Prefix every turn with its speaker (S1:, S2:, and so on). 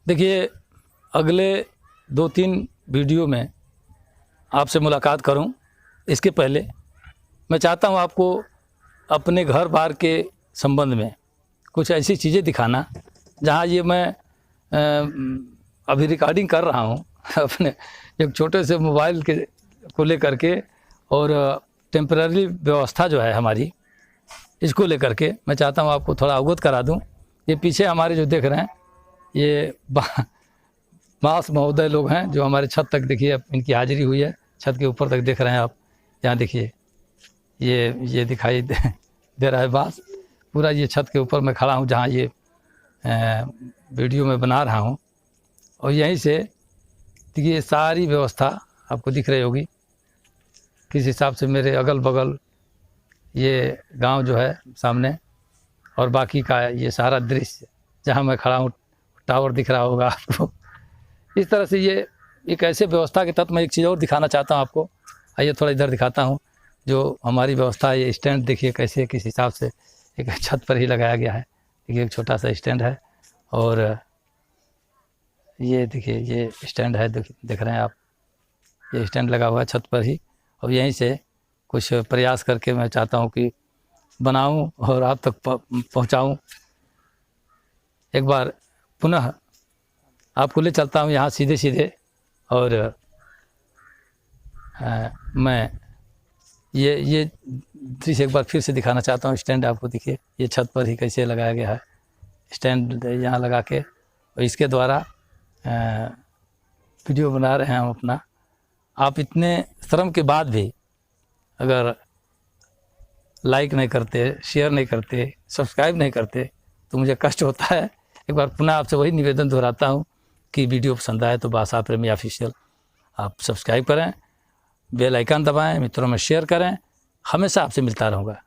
S1: देखिए, अगले 2-3 वीडियो में आपसे मुलाकात करूं। इसके पहले मैं चाहता हूं आपको अपने घर बार के संबंध में कुछ ऐसी चीज़ें दिखाना जहां ये मैं अभी रिकॉर्डिंग कर रहा हूं अपने एक छोटे से मोबाइल के को लेकर के, और टेम्पररी व्यवस्था जो है हमारी, इसको लेकर के मैं चाहता हूं आपको थोड़ा अवगत करा दूं। ये पीछे हमारे जो देख रहे हैं ये बास महोदय लोग हैं जो हमारे छत तक, देखिए इनकी हाजिरी हुई है, छत के ऊपर तक देख रहे हैं आप। यहाँ देखिए ये दिखाई दे रहा है बास पूरा। ये छत के ऊपर मैं खड़ा हूँ जहाँ ये वीडियो में बना रहा हूँ, और यहीं से देखिए सारी व्यवस्था आपको दिख रही होगी किस हिसाब से। मेरे अगल बगल ये गांव जो है सामने, और बाकी का ये सारा दृश्य जहाँ मैं खड़ा हूँ, टावर दिख रहा होगा आपको। इस तरह से ये एक ऐसे व्यवस्था के तहत मैं एक चीज़ और दिखाना चाहता हूँ आपको। आइए थोड़ा इधर दिखाता हूँ जो हमारी व्यवस्था है। ये स्टैंड देखिए कैसे किस हिसाब से एक छत पर ही लगाया गया है। देखिए एक छोटा सा स्टैंड है, और ये देखिए ये स्टैंड है, देख रहे हैं आप, ये स्टैंड लगा हुआ है छत पर ही। और यहीं से कुछ प्रयास करके मैं चाहता हूँ कि बनाऊँ और आप तक पहुँचाऊँ। एक बार पुनः आपको ले चलता हूँ यहाँ सीधे सीधे, और मैं ये दृश्य एक बार फिर से दिखाना चाहता हूँ। स्टैंड आपको दिखिए, ये छत पर ही कैसे लगाया गया है स्टैंड यहाँ लगा के, और इसके द्वारा वीडियो बना रहे हैं हम अपना। आप इतने श्रम के बाद भी अगर लाइक नहीं करते, शेयर नहीं करते, सब्सक्राइब नहीं करते तो मुझे कष्ट होता है। एक बार पुनः आपसे वही निवेदन दोहराता हूँ कि वीडियो पसंद आए तो भाषा प्रेमी ऑफिशियल आप सब्सक्राइब करें, बेल आइकन दबाएं, मित्रों में शेयर करें। हमेशा आपसे मिलता रहूँगा।